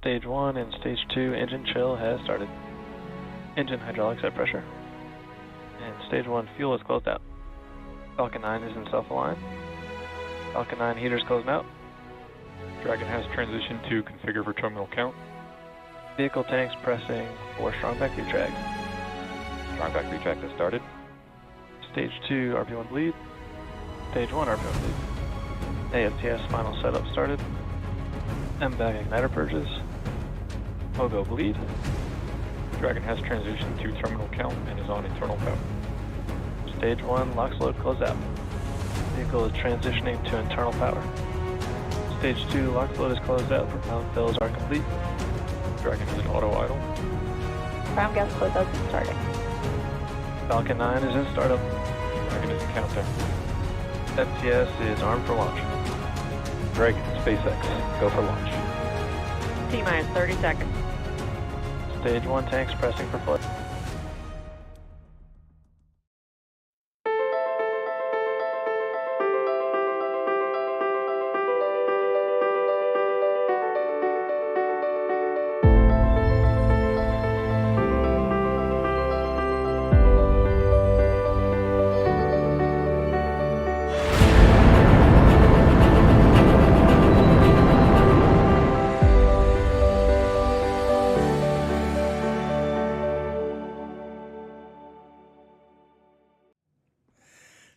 Stage 1 and Stage 2 engine chill has started. Engine hydraulics at pressure. And Stage 1 fuel is closed out. Falcon 9 is in self-align. Falcon 9 heaters closing out. Dragon has transitioned to configure for terminal count. Vehicle tanks pressing for strong back retract. Strong back retract has started. Stage 2 RP1 bleed. Stage 1 RP1 bleed. AFTS final setup started. MBAC igniter purges. Pogo bleed. Dragon has transitioned to terminal count and is on internal power. Stage 1 LOX load closed out. Vehicle is transitioning to internal power. Stage 2 LOX load is closed out. Propellant fills are complete. Dragon is in auto idle. Ground gas closeout is starting. Falcon 9 is in startup. Dragon is in countdown. FTS is armed for launch. Dragon, SpaceX, go for launch. T-minus 30 seconds. Stage 1 tanks pressing for flight.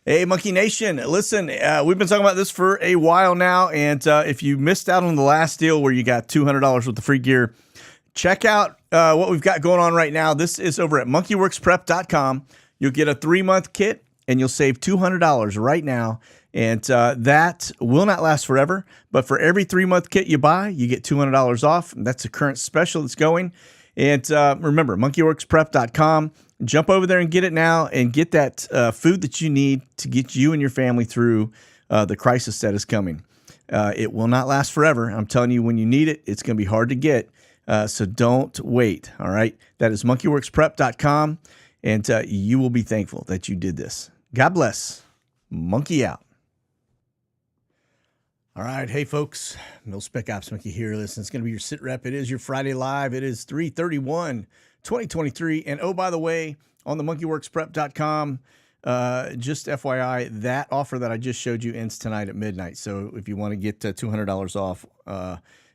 Hey, Monkey Nation, listen, we've been talking about this for a while now, and if you missed out on the last deal where you got $200 worth of free gear, check out what we've got going on right now. This is over at monkeyworksprep.com. You'll get a 3-month kit, and you'll save $200 right now, and that will not last forever, but for every 3-month kit you buy, you get $200 off. That's a current special that's going, and remember, monkeyworksprep.com. Jump over there and get it now and get that food that you need to get you and your family through the crisis that is coming. It will not last forever. I'm telling you, when you need it, it's going to be hard to get. So don't wait. All right. That is monkeyworksprep.com. And you will be thankful that you did this. God bless. Monkey out. All right. Hey, folks. Mil-Spec Ops Monkey here. Listen, it's going to be your SITREP. It is your Friday Live. It is 3/31/2023. And oh, by the way, on the monkeyworksprep.com, just FYI, that offer that I just showed you ends tonight at midnight. So if you want to get $200 off,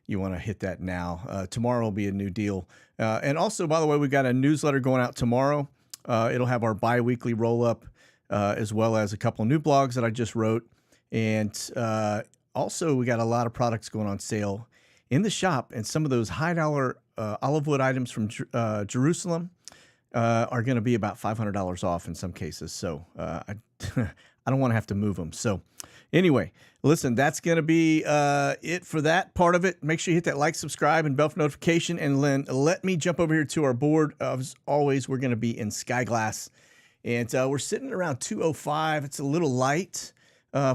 you want to hit that now. Tomorrow will be a new deal. And also, by the way, we've got a newsletter going out tomorrow. It'll have our bi-weekly roll-up, as well as a couple new blogs that I just wrote. And also, we got a lot of products going on sale in the shop, and some of those high-dollar olive wood items from Jerusalem are going to be about $500 off in some cases. So I don't want to have to move them. So anyway, listen, that's going to be it for that part of it. Make sure you hit that like, subscribe, and bell for notification. And then let me jump over here to our board. As always, we're going to be in Skyglass, and we're sitting around 205. It's a little light.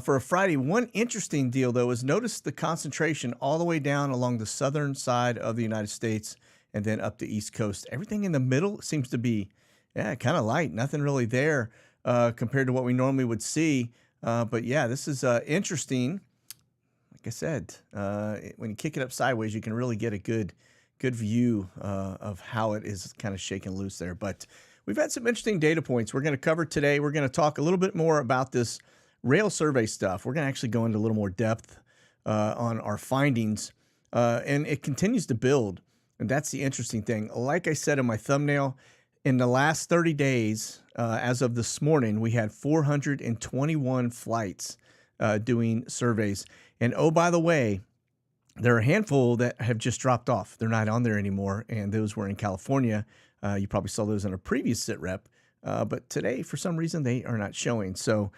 For a Friday. One interesting deal, though, is notice the concentration all the way down along the southern side of the United States and then up the East Coast. Everything in the middle seems to be, kind of light. Nothing really there compared to what we normally would see. But, yeah, this is interesting. Like I said, when you kick it up sideways, you can really get a good view of how it is kind of shaking loose there. But we've had some interesting data points we're going to cover today. We're going to talk a little bit more about this rail survey stuff. We're going to actually go into a little more depth on our findings, and it continues to build, and that's the interesting thing. Like I said in my thumbnail, in the last 30 days, as of this morning, we had 421 flights doing surveys, and oh, by the way, there are a handful that have just dropped off. They're not on there anymore, and those were in California. You probably saw those in a previous SITREP, but today, for some reason, they are not showing. So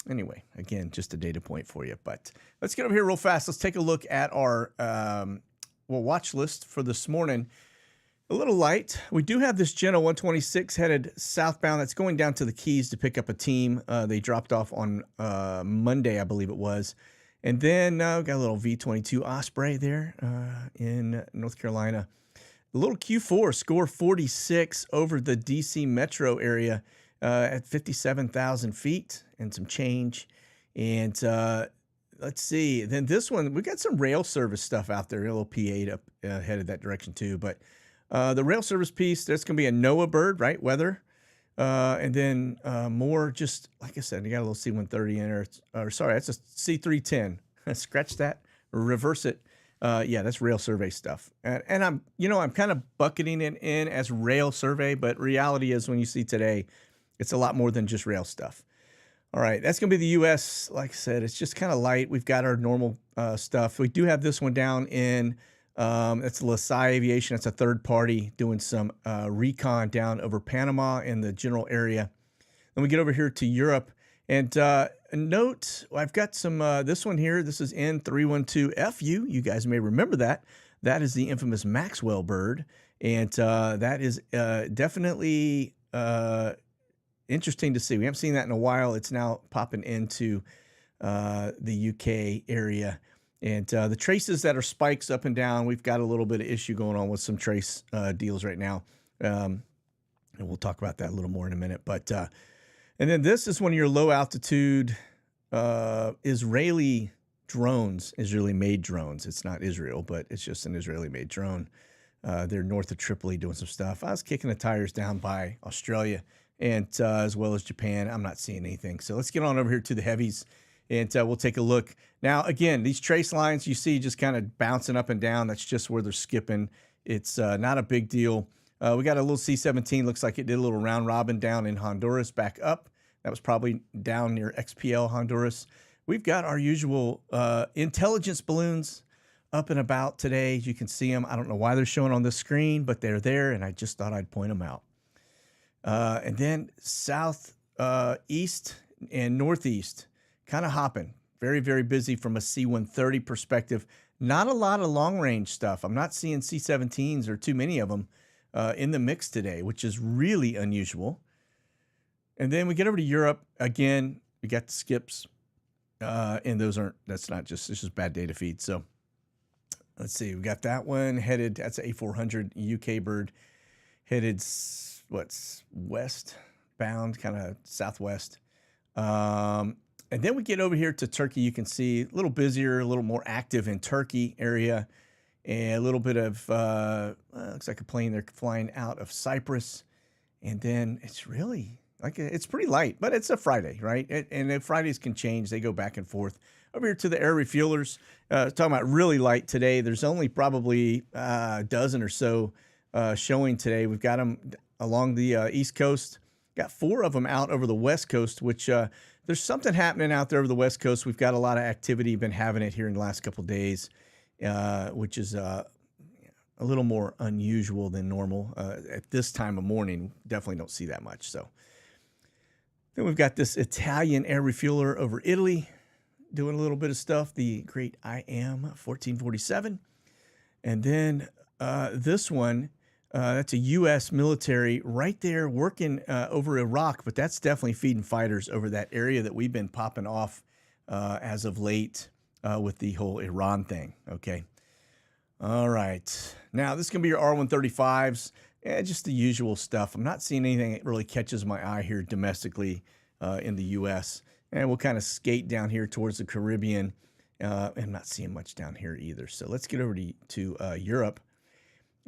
anyway, again, just a data point for you. But let's get over here real fast. Let's take a look at our watch list for this morning. A little light. We do have this Genoa 126 headed southbound. That's going down to the Keys to pick up a team. They dropped off on Monday, I believe it was. And then we got a little V-22 Osprey there in North Carolina. A little Q4, score 46 over the D.C. metro area at 57,000 feet and some change. And let's see. Then this one, we got some rail service stuff out there. A little P8 up headed that direction too. But the rail service piece, there's going to be a NOAA bird, right? Weather. And then more, just like I said, you got a little C-130 in there. Or sorry, that's a C-310. Scratch that, reverse it. Yeah, that's rail survey stuff. And I'm kind of bucketing it in as rail survey, but reality is when you see today, it's a lot more than just rail stuff. All right, that's going to be the U.S. Like I said, it's just kind of light. We've got our normal stuff. We do have this one down in, it's LaSalle Aviation. It's a third party doing some recon down over Panama in the general area. Then we get over here to Europe. And note, I've got some, this one here. This is N312FU. You guys may remember that. That is the infamous Maxwell bird. And that is definitely interesting to see. We haven't seen that in a while. It's now popping into the UK area. And the traces that are spikes up and down, we've got a little bit of issue going on with some trace deals right now. And we'll talk about that a little more in a minute. But and then this is one of your low altitude Israeli drones, Israeli made drones. It's not Israel, but it's just an Israeli made drone. They're north of Tripoli doing some stuff. I was kicking the tires down by Australia and as well as Japan. I'm not seeing anything. So let's get on over here to the heavies and we'll take a look. Now, again, these trace lines you see just kind of bouncing up and down. That's just where they're skipping. It's not a big deal. We got a little C-17. Looks like it did a little round robin down in Honduras, back up. That was probably down near XPL Honduras. We've got our usual intelligence balloons up and about today. You can see them. I don't know why they're showing on the screen, but they're there, and I just thought I'd point them out. And then south, east, and northeast, kind of hopping. Very, very busy from a C-130 perspective. Not a lot of long-range stuff. I'm not seeing C-17s or too many of them in the mix today, which is really unusual. And then we get over to Europe. Again, we got the skips. And that's not just, it's just bad data feed. So let's see, we got that one headed, that's an A400 UK bird, headed, westbound, kind of southwest. And then we get over here to Turkey. You can see a little busier, a little more active in Turkey area, and a little bit of, looks like a plane they're flying out of Cyprus. And then it's really, it's pretty light, but it's a Friday, right? And Fridays can change. They go back and forth. Over here to the air refuelers, talking about really light today. There's only probably a dozen or so showing today. We've got them along the East Coast. Got 4 of them out over the West Coast, which there's something happening out there over the West Coast. We've got a lot of activity, been having it here in the last couple of days, which is a little more unusual than normal. At this time of morning, definitely don't see that much. So then we've got this Italian air refueler over Italy doing a little bit of stuff, the great IM 1447. And then this one, that's a U.S. military right there working over Iraq, but that's definitely feeding fighters over that area that we've been popping off as of late with the whole Iran thing, okay? All right. Now, this is going to be your R135s. Just the usual stuff. I'm not seeing anything that really catches my eye here domestically in the U.S. And we'll kind of skate down here towards the Caribbean. I'm not seeing much down here either. So let's get over to Europe.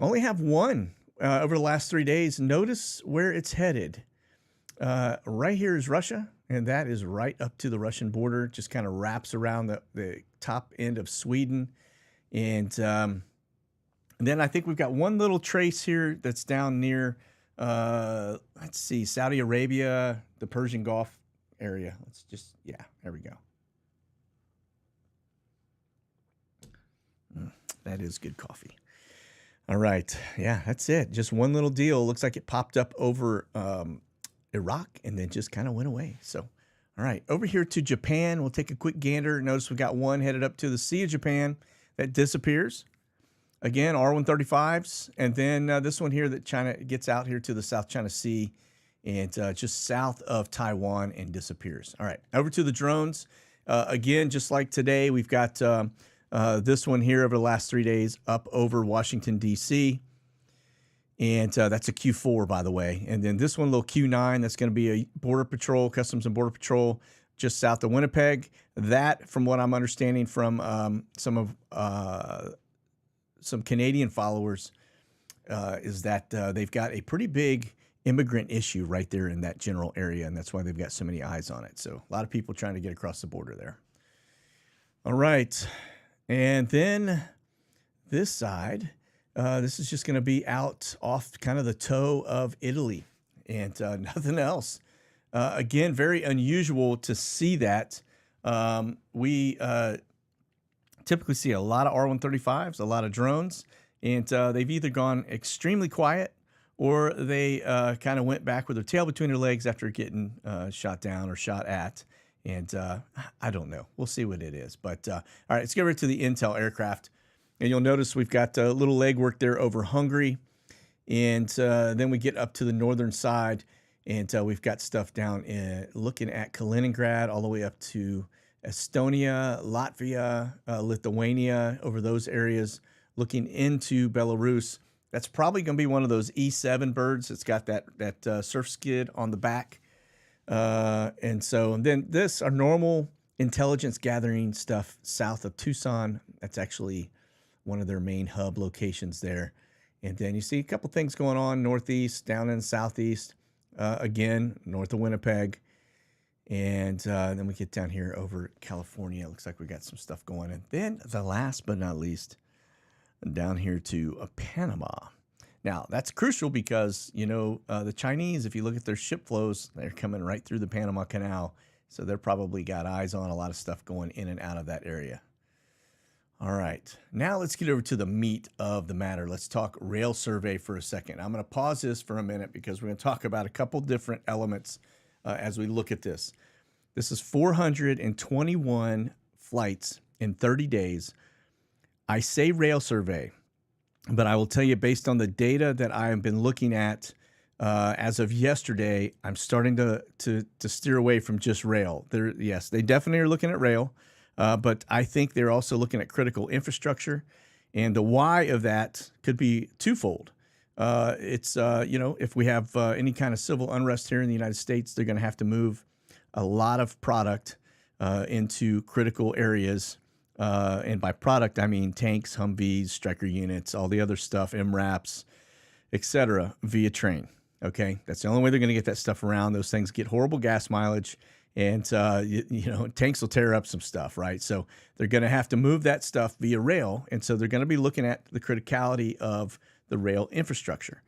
Only have one over the last 3 days. Notice where it's headed. Right here is Russia, and that is right up to the Russian border. Just kind of wraps around the top end of Sweden. And then I think we've got one little trace here that's down near, let's see, Saudi Arabia, the Persian Gulf area. Let's just, yeah, there we go. That is good coffee. All right. Yeah, that's it. Just one little deal. Looks like it popped up over Iraq and then just kind of went away. So, all right. Over here to Japan, we'll take a quick gander. Notice we got one headed up to the Sea of Japan that disappears. Again, R135s. And then this one here that China gets out here to the South China Sea and just south of Taiwan and disappears. All right. Over to the drones. Again, just like today, we've got this one here over the last 3 days up over Washington, D.C. And that's a Q4, by the way. And then this one, little Q9, that's going to be a Border Patrol, Customs and Border Patrol just south of Winnipeg. That, from what I'm understanding from some Canadian followers, is that they've got a pretty big immigrant issue right there in that general area, and that's why they've got so many eyes on it. So a lot of people trying to get across the border there. All right, and then this side, this is just going to be out off kind of the toe of Italy, and nothing else. Again, very unusual to see that. We typically see a lot of R-135s, a lot of drones, and they've either gone extremely quiet or they kind of went back with their tail between their legs after getting shot down or shot at. And I don't know. We'll see what it is. But all right, let's get over to the Intel aircraft. And you'll notice we've got a little legwork there over Hungary. And then we get up to the northern side, and we've got stuff down looking at Kaliningrad all the way up to Estonia, Latvia, Lithuania, over those areas, looking into Belarus. That's probably going to be one of those E7 birds. It's got that surf skid on the back. And then this, our normal intelligence gathering stuff south of Tucson. That's actually one of their main hub locations there. And then you see a couple things going on northeast, down in the southeast, again, north of Winnipeg. And then we get down here over California. It looks like we got some stuff going. And then the last but not least, down here to Panama. Now, that's crucial because, the Chinese, if you look at their ship flows, they're coming right through the Panama Canal. So they're probably got eyes on a lot of stuff going in and out of that area. All right, now let's get over to the meat of the matter. Let's talk rail survey for a second. I'm going to pause this for a minute because we're going to talk about a couple different elements as we look at this. This is 421 flights in 30 days. I say rail survey, but I will tell you, based on the data that I have been looking at as of yesterday, I'm starting to steer away from just rail. Yes, they definitely are looking at rail. But I think they're also looking at critical infrastructure, and the why of that could be twofold. It's if we have any kind of civil unrest here in the United States, they're going to have to move a lot of product into critical areas. And by product, I mean tanks, Humvees, Stryker units, all the other stuff, MRAPs, etc., via train. Okay, that's the only way they're going to get that stuff around. Those things get horrible gas mileage. And, tanks will tear up some stuff, right? So they're going to have to move that stuff via rail. And so they're going to be looking at the criticality of the rail infrastructure.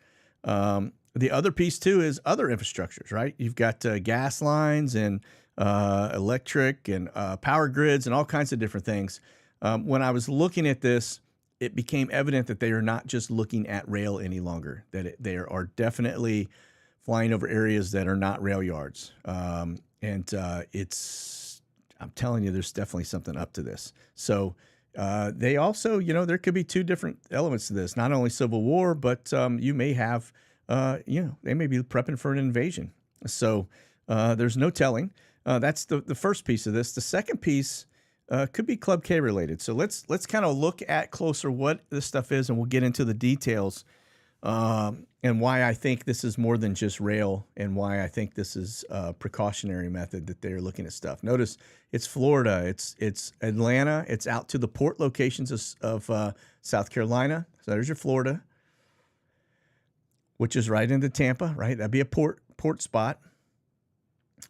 The other piece, too, is other infrastructures, right? You've got gas lines and electric and power grids and all kinds of different things. When I was looking at this, it became evident that they are not just looking at rail any longer, that they are definitely flying over areas that are not rail yards. I'm telling you, there's definitely something up to this. So they also, there could be two different elements to this, not only civil war, but you may have, they may be prepping for an invasion. So there's no telling. That's the first piece of this. The second piece could be Club K related. So let's kind of look at closer what this stuff is, and we'll get into the details. And why I think this is more than just rail, and why I think this is a precautionary method that they're looking at stuff. Notice it's Florida, it's Atlanta, it's out to the port locations of South Carolina. So there's your Florida, which is right into Tampa, right? That'd be a port spot.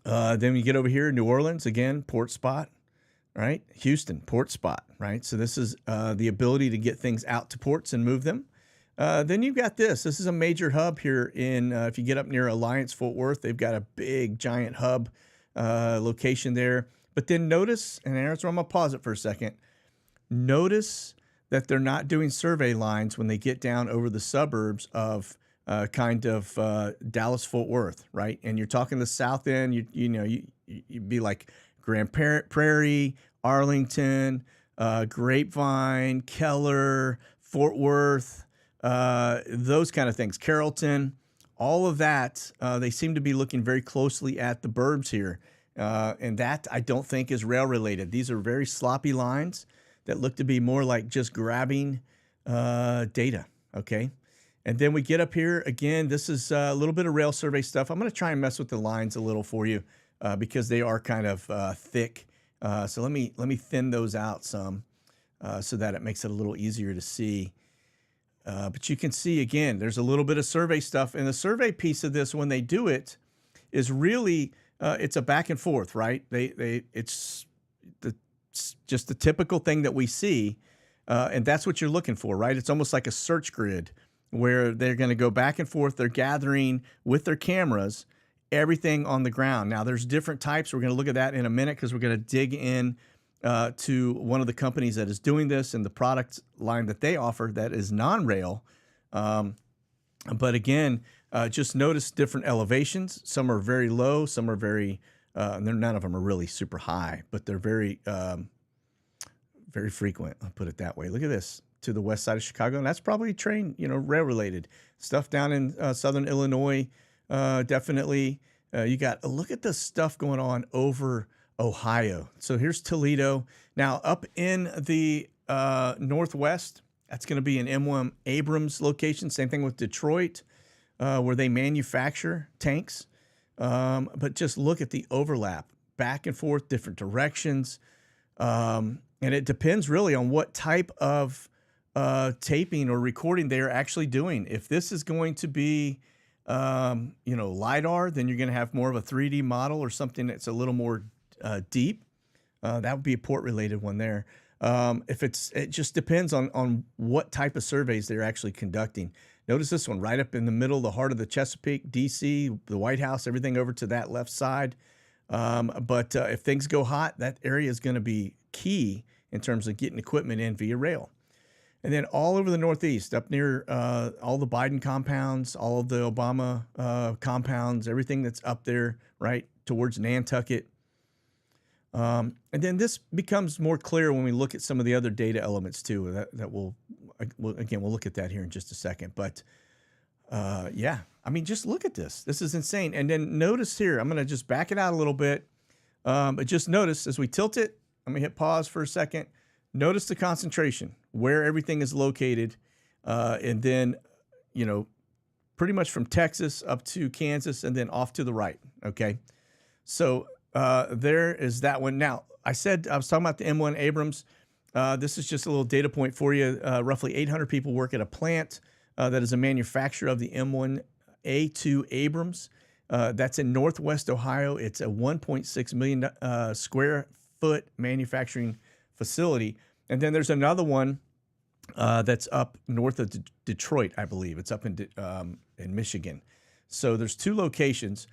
Then we get over here, New Orleans, again, port spot, right? Houston, port spot, right? So this is the ability to get things out to ports and move them. Then you've got this. This is a major hub here in, if you get up near Alliance, Fort Worth, they've got a big, giant hub location there. But then notice, and that's where I'm going to pause it for a second, notice that they're not doing survey lines when they get down over the suburbs of Dallas, Fort Worth, right? And you're talking the south end, you'd be like Grand Prairie, Arlington, Grapevine, Keller, Fort Worth, those kind of things, Carrollton, all of that. They seem to be looking very closely at the burbs here. And that I don't think is rail related. These are very sloppy lines that look to be more like just grabbing data. Okay. And then we get up here again. This is a little bit of rail survey stuff. I'm going to try and mess with the lines a little for you. because they are kind of thick. So let me thin those out some so that it makes it a little easier to see. But you can see, again, there's a little bit of survey stuff. And the survey piece of this, when they do it, is really, it's a back and forth, right? It's just the typical thing that we see. And that's what you're looking for, right? It's almost like a search grid where they're going to go back and forth. They're gathering with their cameras everything on the ground. Now, there's different types. We're going to look at that in a minute because we're going to dig in to one of the companies that is doing this and the product line that they offer that is non-rail. But again, just notice different elevations. Some are very low. Some are very, none of them are really super high, but they're very, very frequent. I'll put it that way. Look at this to the west side of Chicago. And that's probably train, rail related stuff down in southern Illinois. Definitely. You got, look at the stuff going on over Ohio. So here's Toledo. Now up in the northwest, that's going to be an M1 Abrams location. Same thing with Detroit, where they manufacture tanks. But just look at the overlap, back and forth, different directions. And it depends really on what type of taping or recording they are actually doing. If this is going to be LiDAR, then you're going to have more of a 3D model or something that's a little more deep. That would be a port related one there. It just depends on what type of surveys they're actually conducting. Notice this one right up in the middle, the heart of the Chesapeake, DC, the White House, everything over to that left side. But if things go hot, that area is going to be key in terms of getting equipment in via rail. And then all over the Northeast, up near all the Biden compounds, all of the Obama compounds, everything that's up there, right, towards Nantucket. And then this becomes more clear when we look at some of the other data elements too. We'll look at that here in just a second. But yeah, I mean, just look at this. This is insane. And then notice here, I'm going to just back it out a little bit. But just notice as we tilt it, I'm going to hit pause for a second. Notice the concentration, where everything is located. And then, pretty much from Texas up to Kansas and then off to the right. Okay. So there is that one. Now, I was talking about the M1 Abrams. This is just a little data point for you. Roughly 800 people work at a plant that is a manufacturer of the M1A2 Abrams. That's in Northwest Ohio. It's a 1.6 million square foot manufacturing facility. And then there's another one that's up north of Detroit, I believe. It's up in Michigan. So there's two locations,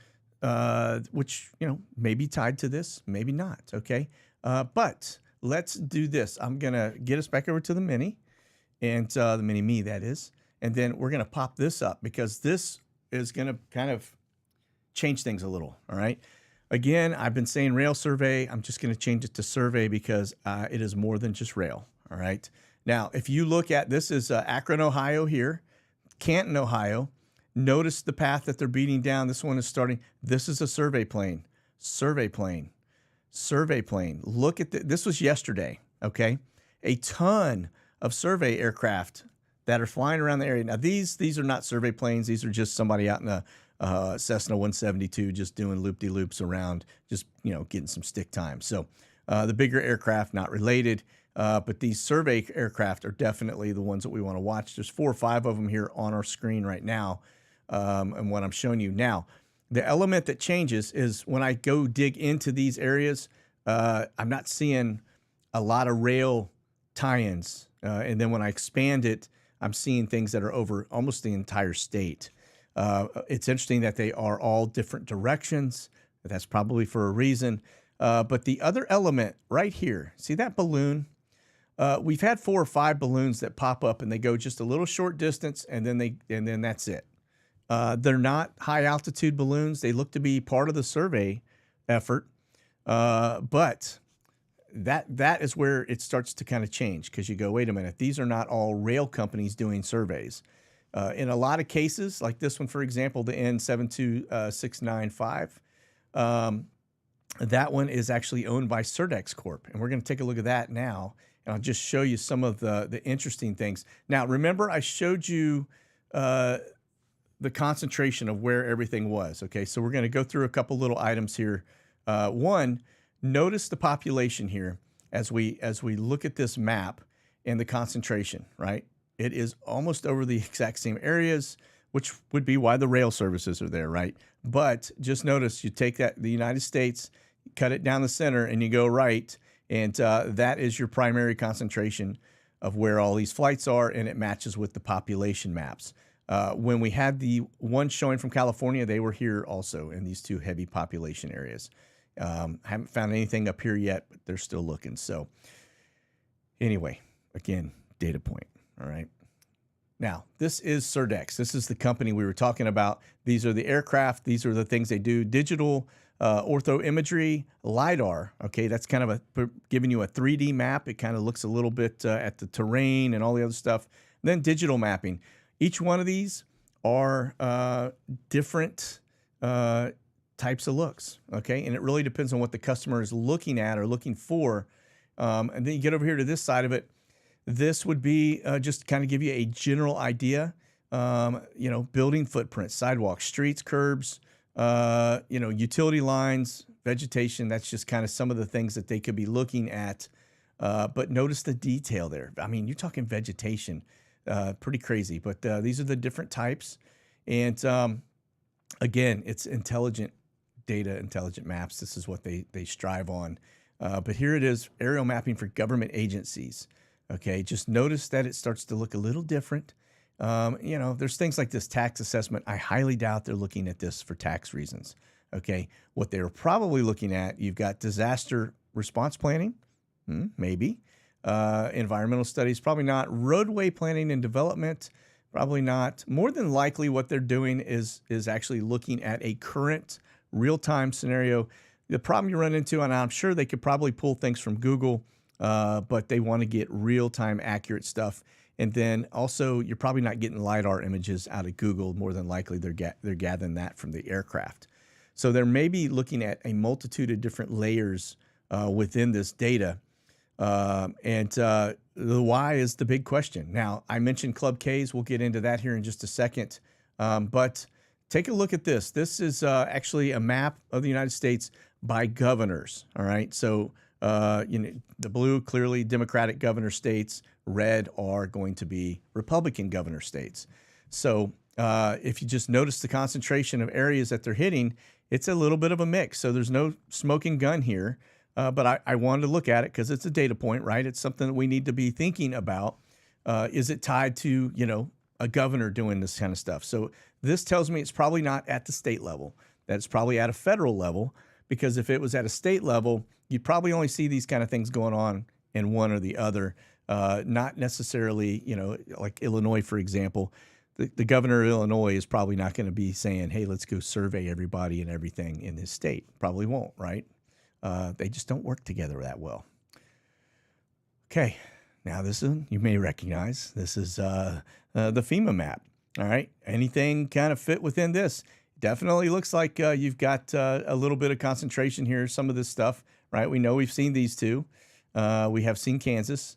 which, may be tied to this, maybe not, okay? But let's do this. I'm going to get us back over to the Mini, and the Mini Me, that is. And then we're going to pop this up because this is going to kind of change things a little, all right? Again, I've been saying rail survey. I'm just going to change it to survey because it is more than just rail, all right? Now, if you look at, this is Akron, Ohio here, Canton, Ohio. Notice the path that they're beating down. This one is starting. This is a survey plane, survey plane, survey plane. Look at this was yesterday, okay? A ton of survey aircraft that are flying around the area. Now, these are not survey planes. These are just somebody out in a Cessna 172 just doing loop-de-loops around, just, getting some stick time. So the bigger aircraft, not related, but these survey aircraft are definitely the ones that we want to watch. There's 4 or 5 of them here on our screen right now, and what I'm showing you now. The element that changes is when I go dig into these areas, I'm not seeing a lot of rail tie-ins. And then when I expand it, I'm seeing things that are over almost the entire state. It's interesting that they are all different directions. That's probably for a reason. But the other element right here, see that balloon? We've had 4 or 5 balloons that pop up and they go just a little short distance and then that's it. They're not high altitude balloons. They look to be part of the survey effort. But that is where it starts to kind of change because you go, wait a minute, these are not all rail companies doing surveys. In a lot of cases, like this one, for example, the N72695, that one is actually owned by Surdex Corp. And we're going to take a look at that now. And I'll just show you some of the interesting things. Now, remember, I showed you the concentration of where everything was. Okay, so we're going to go through a couple little items here One, notice the population here as we look at this map and the concentration, right? It is almost over the exact same areas, which would be why the rail services are there, right? But just notice you take the United States, cut it down the center, and you go right, and that is your primary concentration of where all these flights are, and it matches with the population maps. When we had the one showing from California, they were here also in these two heavy population areas. Haven't found anything up here yet, but they're still looking. So anyway, again, data point. All right. Now, this is Surdex. This is the company we were talking about. These are the aircraft. These are the things they do. Digital ortho imagery, LiDAR. Okay, that's kind of giving you a 3D map. It kind of looks a little bit at the terrain and all the other stuff. And then digital mapping. Each one of these are different types of looks. Okay, and it really depends on what the customer is looking at or looking for. And then you get over here to this side of it. This would be just to kind of give you a general idea, building footprints, sidewalks, streets, curbs, utility lines, vegetation. That's just kind of some of the things that they could be looking at. But notice the detail there. I mean, you're talking vegetation, pretty crazy. But these are the different types. And again, it's intelligent data, intelligent maps. This is what they strive on. But here it is, aerial mapping for government agencies. Okay, just notice that it starts to look a little different. There's things like this tax assessment. I highly doubt they're looking at this for tax reasons. Okay, what they're probably looking at, you've got disaster response planning, maybe. Environmental studies, probably not. Roadway planning and development, probably not. More than likely what they're doing is actually looking at a current real-time scenario. The problem you run into, and I'm sure they could probably pull things from Google, but they want to get real-time accurate stuff. And then also, you're probably not getting LiDAR images out of Google. More than likely, they're gathering that from the aircraft. So they're maybe looking at a multitude of different layers within this data. And the why is the big question. Now, I mentioned Club Ks. We'll get into that here in just a second. But take a look at this. This is actually a map of the United States by governors. All right. So the blue, clearly Democratic governor states. Red are going to be Republican governor states. So if you just notice the concentration of areas that they're hitting, it's a little bit of a mix. So there's no smoking gun here. But I wanted to look at it because it's a data point, right? It's something that we need to be thinking about. Is it tied to, a governor doing this kind of stuff? So this tells me it's probably not at the state level. That's probably at a federal level, because if it was at a state level, you'd probably only see these kind of things going on in one or the other, not necessarily, like Illinois, for example. The governor of Illinois is probably not going to be saying, hey, let's go survey everybody and everything in his state. Probably won't, right? They just don't work together that well. Okay, now this is, you may recognize, this is the FEMA map. All right, anything kind of fit within this? Definitely looks like you've got a little bit of concentration here, some of this stuff, right? We know we've seen these two. We have seen Kansas,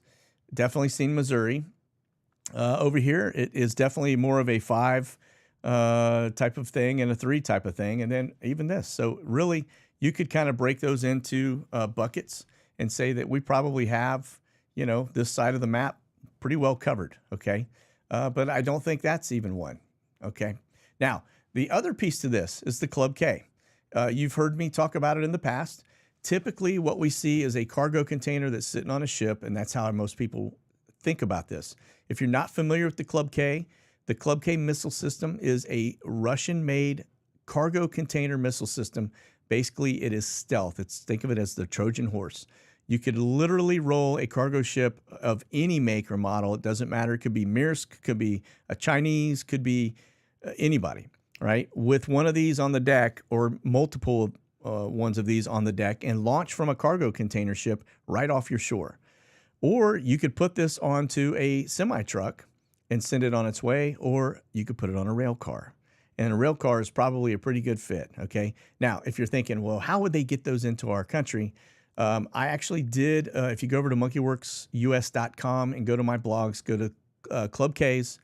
definitely seen Missouri. Over here, it is definitely more of a 5 type of thing and a 3 type of thing, and then even this. So really, you could kind of break those into buckets and say that we probably have, this side of the map pretty well covered, okay? But I don't think that's even one, okay? Now, the other piece to this is the Club K. You've heard me talk about it in the past. Typically, what we see is a cargo container that's sitting on a ship, and that's how most people think about this. If you're not familiar with the Club K missile system is a Russian-made cargo container missile system. Basically, it is stealth. Think of it as the Trojan horse. You could literally roll a cargo ship of any make or model. It doesn't matter. It could be Maersk, could be a Chinese, could be anybody, right? With one of these on the deck or multiple ones of these on the deck and launch from a cargo container ship right off your shore. Or you could put this onto a semi-truck and send it on its way, or you could put it on a rail car. And a rail car is probably a pretty good fit, okay? Now, if you're thinking, well, how would they get those into our country? I actually did, if you go over to monkeyworksus.com and go to my blogs, go to Club Ks,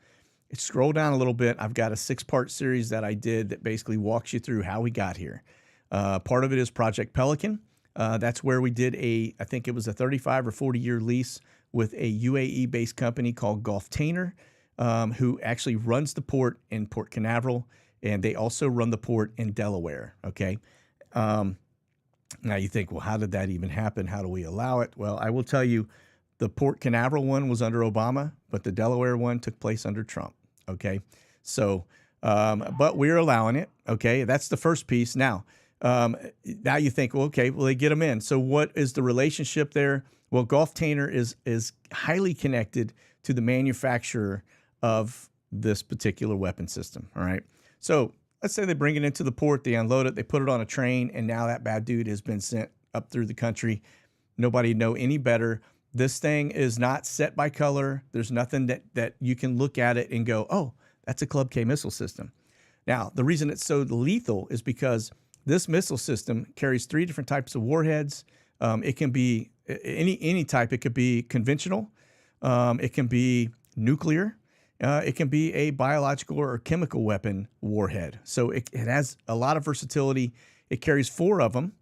scroll down a little bit. I've got a 6-part series that I did that basically walks you through how we got here. Part of it is Project Pelican. That's where we did I think it was a 35 or 40-year lease with a UAE-based company called Gulftainer, who actually runs the port in Port Canaveral, and they also run the port in Delaware, okay? Now you think, well, how did that even happen? How do we allow it? Well, I will tell you, the Port Canaveral one was under Obama, but the Delaware one took place under Trump, okay? So, but we're allowing it, okay? That's the first piece. Now you think, well, okay, well, they get them in. So what is the relationship there? Well, Gulftainer is highly connected to the manufacturer of this particular weapon system, all right? So let's say they bring it into the port, they unload it, they put it on a train, and now that bad dude has been sent up through the country. Nobody know any better. This thing is not set by color. There's nothing that you can look at it and go, oh, that's a Club K missile system. Now, the reason it's so lethal is because this missile system carries 3 different types of warheads. It can be any type. It could be conventional. It can be nuclear. It can be a biological or chemical weapon warhead. So it has a lot of versatility. It carries 4 of them.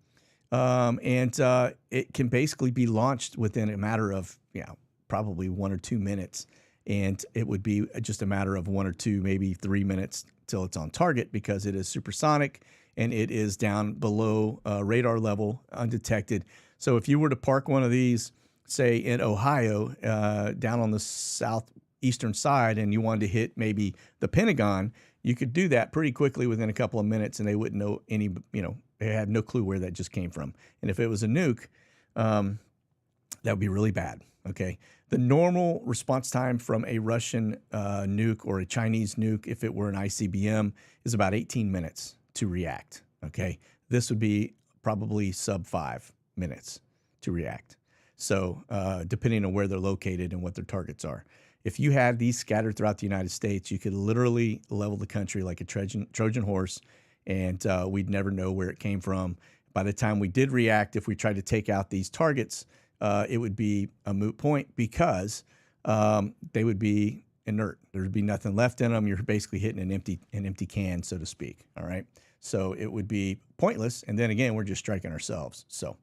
And it can basically be launched within a matter of, probably 1 or 2 minutes. And it would be just a matter of 1 or 2, maybe 3 minutes till it's on target, because it is supersonic and it is down below radar level, undetected. So if you were to park one of these, say in Ohio, down on the southeastern side, and you wanted to hit maybe the Pentagon, you could do that pretty quickly within a couple of minutes, and they wouldn't know they had no clue where that just came from. And if it was a nuke, that would be really bad, okay? The normal response time from a Russian nuke or a Chinese nuke, if it were an ICBM, is about 18 minutes to react, okay? This would be probably sub 5 minutes to react. So depending on where they're located and what their targets are. If you had these scattered throughout the United States, you could literally level the country like a Trojan horse, and we'd never know where it came from. By the time we did react, if we tried to take out these targets, it would be a moot point, because they would be inert. There would be nothing left in them. You're basically hitting an empty can, so to speak. All right. So it would be pointless. And then again, we're just striking ourselves. So,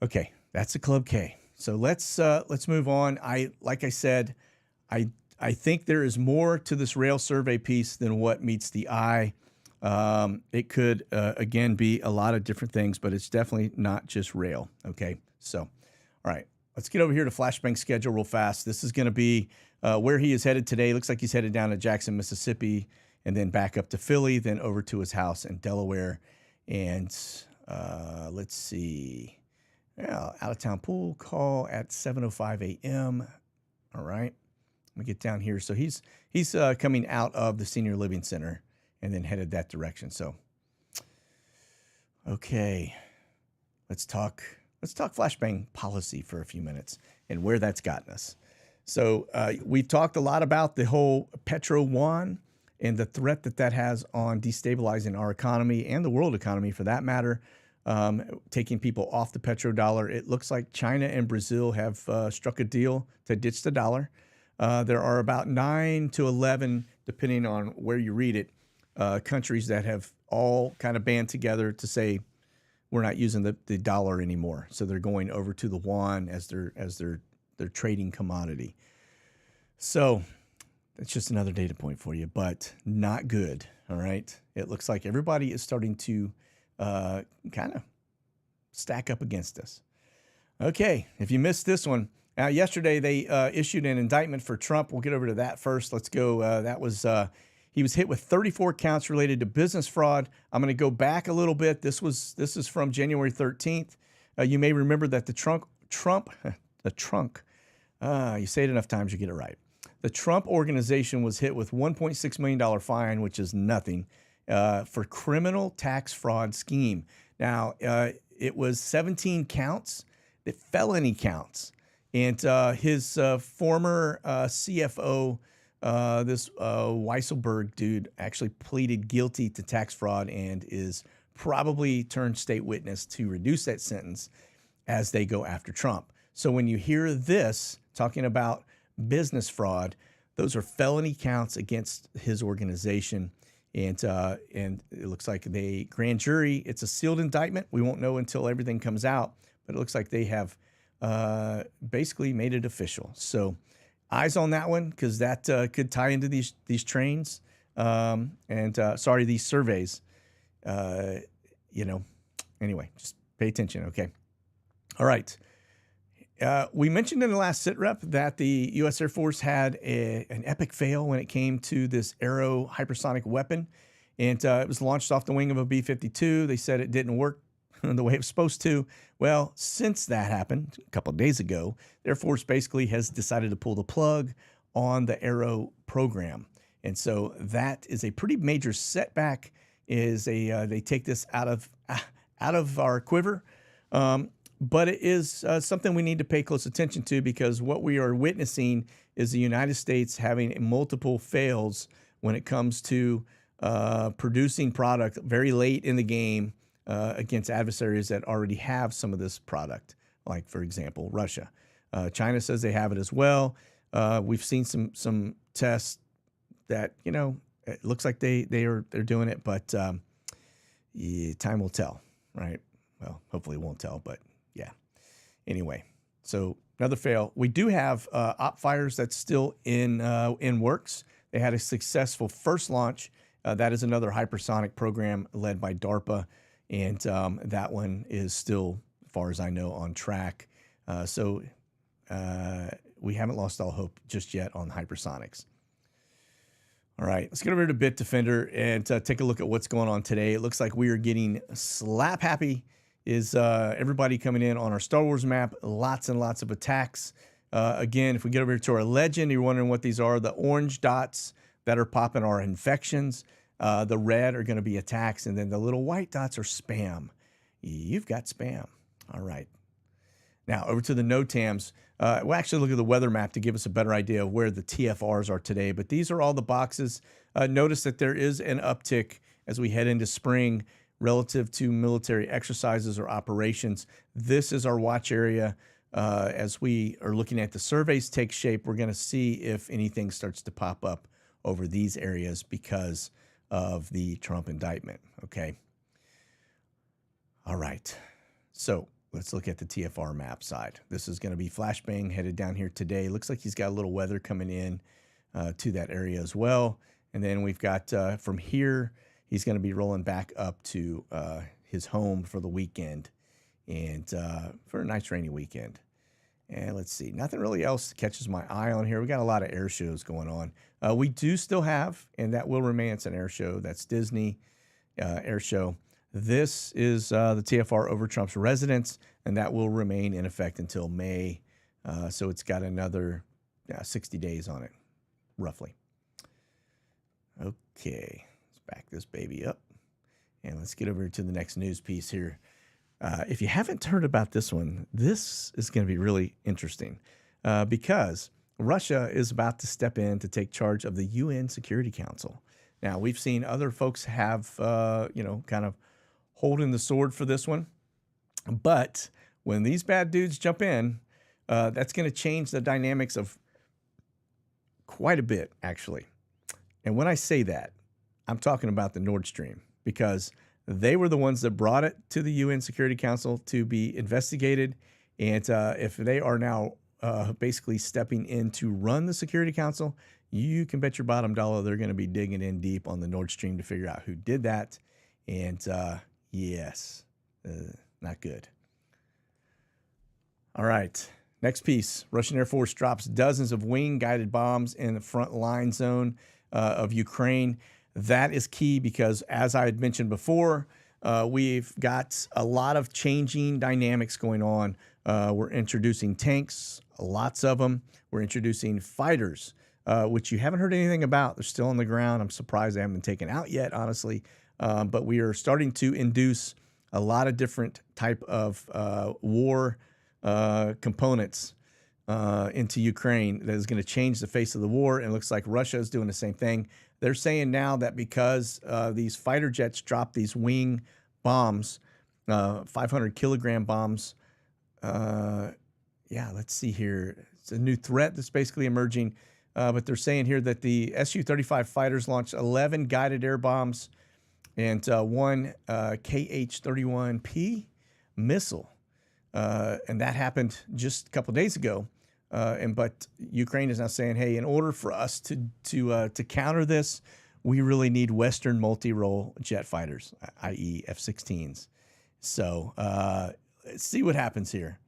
okay, that's the Club K. So let's move on. Like I said, I think there is more to this rail survey piece than what meets the eye. It could, again, be a lot of different things, but it's definitely not just rail. Okay. So, all right, let's get over here to Flashbang schedule real fast. This is going to be where he is headed today. Looks like he's headed down to Jackson, Mississippi, and then back up to Philly, then over to his house in Delaware. And let's see. Yeah, out-of-town pool call at 7:05 a.m. All right. Let me get down here. So he's coming out of the Senior Living Center and then headed that direction. So, okay, let's talk Flashbang policy for a few minutes and where that's gotten us. So we've talked a lot about the whole petro yuan and the threat that has on destabilizing our economy and the world economy, for that matter, taking people off the petrodollar. It looks like China and Brazil have struck a deal to ditch the dollar. There are about 9 to 11, depending on where you read it, countries that have all kind of band together to say we're not using the dollar anymore. So they're going over to the yuan as their trading commodity. So that's just another data point for you, but not good. All right. It looks like everybody is starting to kind of stack up against us. Okay. If you missed this one, yesterday they issued an indictment for Trump. We'll get over to that first. Let's go. That was he was hit with 34 counts related to business fraud. I'm going to go back a little bit. This is from January 13th. You may remember that the Trump, you say it enough times, you get it right. The Trump organization was hit with $1.6 million fine, which is nothing, for criminal tax fraud scheme. Now, it was 17 counts, the felony counts. And his former CFO, this Weisselberg dude, actually pleaded guilty to tax fraud and is probably turned state witness to reduce that sentence as they go after Trump. So when you hear this talking about business fraud, those are felony counts against his organization. And it looks like the grand jury, it's a sealed indictment. We won't know until everything comes out, but it looks like they have basically made it official. So eyes on that one, because that could tie into these trains these surveys. Anyway, just pay attention, okay? All right. We mentioned in the last SITREP that the U.S. Air Force had an epic fail when it came to this Arrow hypersonic weapon. And it was launched off the wing of a B-52. They said it didn't work the way it was supposed to. Well, since that happened a couple of days ago, the Air Force basically has decided to pull the plug on the Arrow program. And so that is a pretty major setback. They take this out of our quiver. But it is something we need to pay close attention to, because what we are witnessing is the United States having multiple fails when it comes to producing product very late in the game against adversaries that already have some of this product, like, for example, Russia. China says they have it as well. We've seen some tests that, it looks like they're doing it, but time will tell, right? Well, hopefully it won't tell, but yeah. Anyway, so another fail. We do have op fires that's still in Werx. They had a successful first launch. That is another hypersonic program led by DARPA, and that one is still, as far as I know, on track. So we haven't lost all hope just yet on hypersonics. All right, let's get over to Bitdefender and take a look at what's going on today. It looks like we are getting slap happy. Is everybody coming in on our Star Wars map? Lots and lots of attacks. Again, if we get over to our legend, you're wondering what these are. The orange dots that are popping are infections. The red are going to be attacks. And then the little white dots are spam. You've got spam. All right. Now, over to the NOTAMs. We'll actually look at the weather map to give us a better idea of where the TFRs are today. But these are all the boxes. Notice that there is an uptick as we head into spring relative to military exercises or operations. This is our watch area. As we are looking at the surveys take shape, we're going to see if anything starts to pop up over these areas because of the Trump indictment. Okay. All right. So let's look at the TFR map side. This is going to be Flashbang headed down here today. Looks like he's got a little weather coming in to that area as well. And then we've got from here, he's going to be rolling back up to his home for the weekend and for a nice rainy weekend. And let's see, nothing really else catches my eye on here. We got a lot of air shows going on. We do still have, and that will remain, it's an air show. That's Disney air show. This is the TFR over Trump's residence, and that will remain in effect until May. So it's got another 60 days on it, roughly. Okay. Back this baby up, and let's get over to the next news piece here. If you haven't heard about this one, this is going to be really interesting because Russia is about to step in to take charge of the UN Security Council. Now, we've seen other folks have, kind of holding the sword for this one, but when these bad dudes jump in, that's going to change the dynamics of quite a bit, actually. And when I say that, I'm talking about the Nord Stream, because they were the ones that brought it to the UN Security Council to be investigated. And if they are now basically stepping in to run the Security Council, you can bet your bottom dollar they're going to be digging in deep on the Nord Stream to figure out who did that. And yes, not good. All right. Next piece. Russian Air Force drops dozens of wing-guided bombs in the front line zone of Ukraine. That is key because, as I had mentioned before, we've got a lot of changing dynamics going on. We're introducing tanks, lots of them. We're introducing fighters, which you haven't heard anything about. They're still on the ground. I'm surprised they haven't been taken out yet, honestly. But we are starting to induce a lot of different type of war components into Ukraine that is going to change the face of the war. And it looks like Russia is doing the same thing. They're saying now that because these fighter jets dropped these wing bombs, 500-kilogram bombs. Let's see here. It's a new threat that's basically emerging. but they're saying here that the Su-35 fighters launched 11 guided air bombs and one KH-31P missile. And that happened just a couple days ago. But Ukraine is now saying, hey, in order for us to counter this, we really need Western multi-role jet fighters, i.e. F-16s. So let's see what happens here.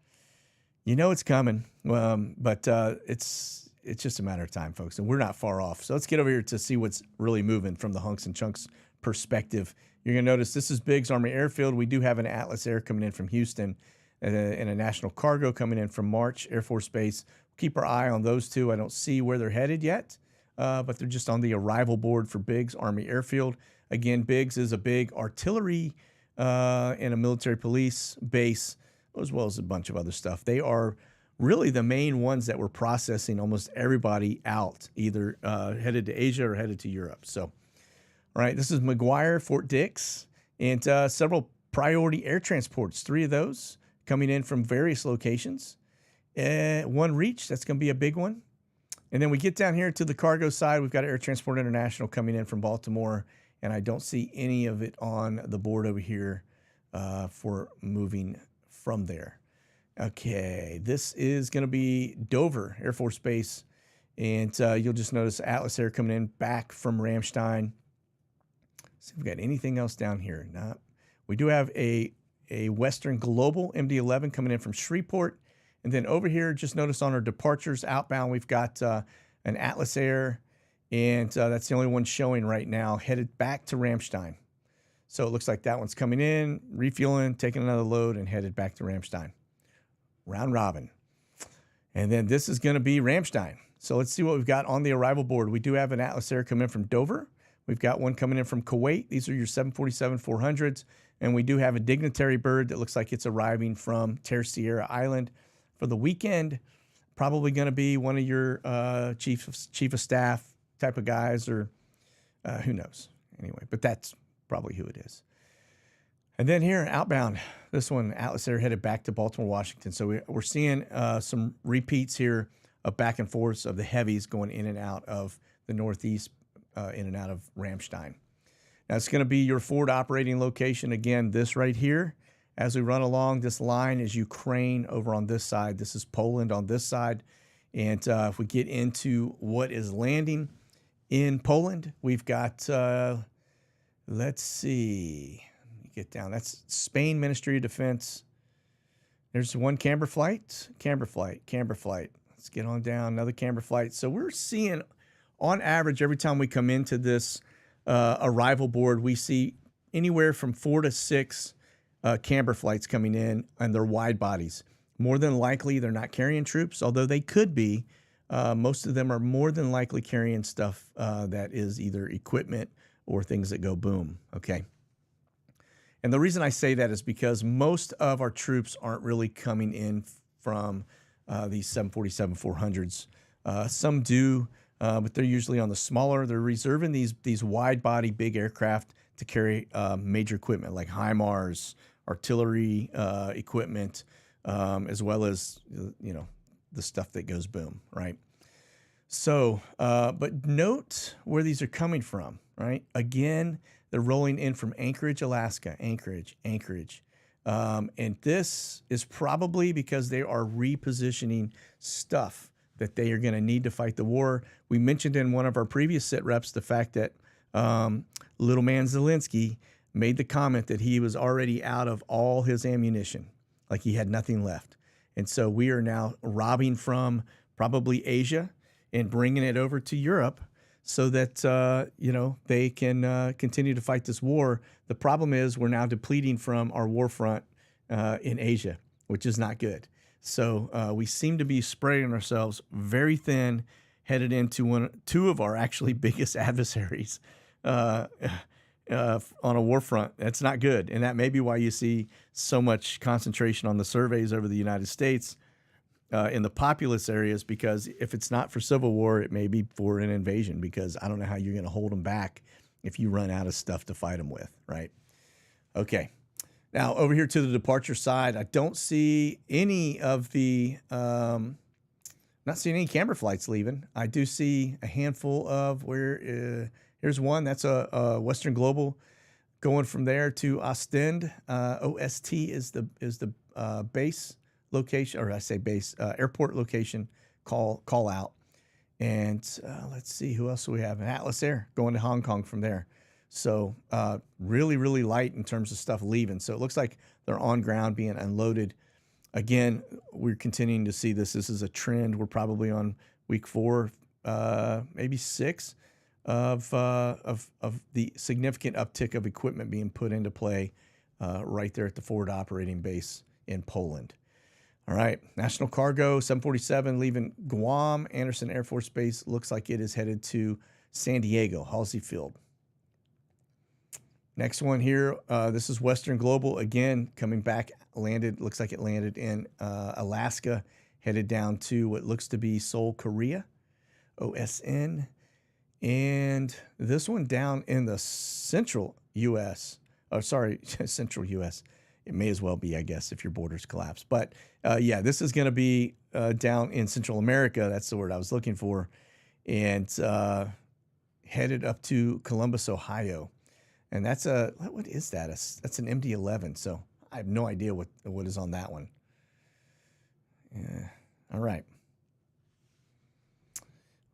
You know it's coming, but it's just a matter of time, folks, and we're not far off. So let's get over here to see what's really moving from the hunks and chunks perspective. You're going to notice this is Biggs Army Airfield. We do have an Atlas Air coming in from Houston and a National Cargo coming in from March Air Force Base. Keep our eye on those two. I don't see where they're headed yet, but they're just on the arrival board for Biggs Army Airfield. Again, Biggs is a big artillery and a military police base, as well as a bunch of other stuff. They are really the main ones that were processing almost everybody out, either headed to Asia or headed to Europe. So, all right, this is McGuire, Fort Dix, and several priority air transports, 3 of those coming in from various locations. One reach, that's going to be a big one. And then we get down here to the cargo side. We've got Air Transport International coming in from Baltimore, and I don't see any of it on the board over here for moving from there. Okay, this is going to be Dover Air Force Base, and you'll just notice Atlas Air coming in back from Ramstein. See if we got anything else down here. Nah. We do have a Western Global MD-11 coming in from Shreveport. And then over here, just notice on our departures outbound, we've got an Atlas Air, and that's the only one showing right now, headed back to Ramstein. So it looks like that one's coming in, refueling, taking another load, and headed back to Ramstein. Round robin. And then this is going to be Ramstein. So let's see what we've got on the arrival board. We do have an Atlas Air coming in from Dover. We've got one coming in from Kuwait. These are your 747-400s. And we do have a dignitary bird that looks like it's arriving from Terceira Island for the weekend. Probably going to be one of your chief of staff type of guys, or who knows. Anyway, but that's probably who it is. And then here, outbound, this one, Atlas Air headed back to Baltimore, Washington. So we're seeing some repeats here of back and forths of the heavies going in and out of the Northeast, in and out of Ramstein. Now, it's going to be your forward operating location. Again, this right here, as we run along, this line is Ukraine over on this side. This is Poland on this side. And if we get into what is landing in Poland, we've got, let's see, get down. That's Spain Ministry of Defense. There's one camber flight. Let's get on down, another camber flight. So we're seeing, on average, every time we come into this arrival board, we see anywhere from 4 to 6 camber flights coming in, and they're wide bodies. More than likely, they're not carrying troops, although they could be. Most of them are more than likely carrying stuff that is either equipment or things that go boom, okay? And the reason I say that is because most of our troops aren't really coming in from these 747-400s. Some do, but they're usually on the smaller. They're reserving these wide-body, big aircraft to carry major equipment like HIMARS, artillery equipment, as well as, the stuff that goes boom, right? So, but note where these are coming from, right? Again, they're rolling in from Anchorage, Alaska, Anchorage. And this is probably because they are repositioning stuff that they are going to need to fight the war. We mentioned in one of our previous SITREPs the fact that little man Zelensky made the comment that he was already out of all his ammunition, like he had nothing left. And so we are now robbing from probably Asia and bringing it over to Europe so that, they can continue to fight this war. The problem is we're now depleting from our war front in Asia, which is not good. So we seem to be spreading ourselves very thin, headed into two of our actually biggest adversaries on a war front. That's not good. And that may be why you see so much concentration on the surveys over the United States in the populous areas, because if it's not for civil war, it may be for an invasion, because I don't know how you're going to hold them back if you run out of stuff to fight them with, right? Okay. Now, over here to the departure side, I don't see any of the not seeing any camber flights leaving. I do see a handful of here's one. That's a Western Global going from there to Ostend. OST is the base location, or I say base, airport location call out. And let's see, who else do we have? Atlas Air going to Hong Kong from there. So really, really light in terms of stuff leaving. So it looks like they're on ground being unloaded. Again, we're continuing to see this. This is a trend. We're probably on week 4, maybe 6 of the significant uptick of equipment being put into play right there at the forward operating base in Poland. All right, National Cargo 747 leaving Guam Anderson Air Force Base. Looks like it is headed to San Diego, Halsey Field. Next one here, this is Western Global, again, coming back, landed, looks like it landed in Alaska, headed down to what looks to be Seoul, Korea, OSN. And this one down in the central U.S., central U.S. It may as well be, I guess, if your borders collapse. But yeah, this is going to be down in Central America. That's the word I was looking for. And headed up to Columbus, Ohio. And that's what is that? That's an MD-11. So I have no idea what is on that one. Yeah. All right.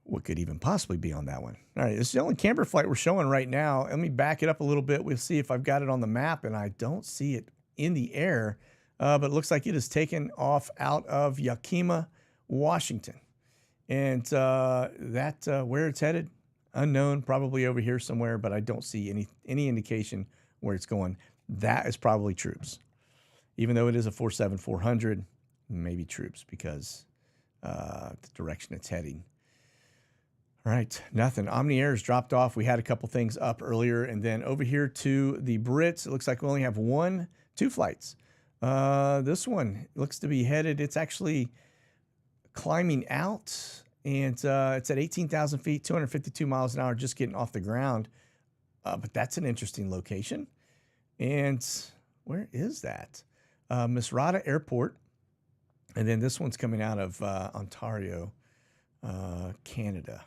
What could even possibly be on that one? All right, this is the only camber flight we're showing right now. Let me back it up a little bit. We'll see if I've got it on the map, and I don't see it in the air, but it looks like it is taken off out of Yakima, Washington. And where it's headed, unknown, probably over here somewhere, but I don't see any indication where it's going. That is probably troops. Even though it is a 47400, maybe troops because the direction it's heading. All right, nothing. Omni Air has dropped off. We had a couple things up earlier, and then over here to the Brits, it looks like we only have 2 flights. This one looks to be headed. It's actually climbing out, and it's at 18,000 feet, 252 miles an hour, just getting off the ground. But that's an interesting location. And where is that? Misrata Airport. And then this one's coming out of Ontario, Canada.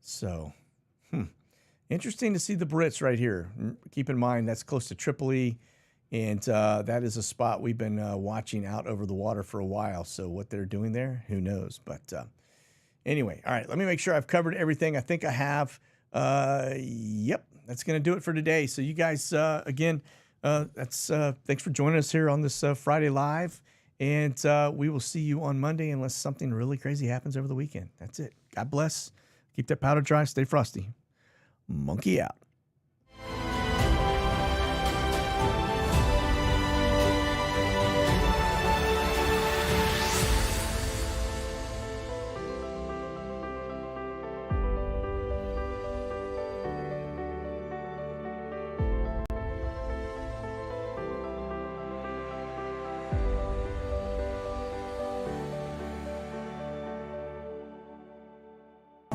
So, interesting to see the Brits right here. Keep in mind, that's close to Tripoli, and that is a spot we've been watching out over the water for a while. So what they're doing there, who knows? But anyway, all right, let me make sure I've covered everything. I think I have. Yep, that's going to do it for today. So you guys, again, thanks for joining us here on this Friday Live, and we will see you on Monday unless something really crazy happens over the weekend. That's it. God bless. Keep that powder dry. Stay frosty. Monkey out.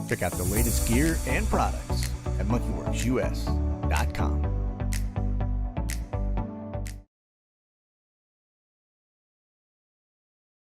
Check out the latest gear and products at monkeyworxus.com.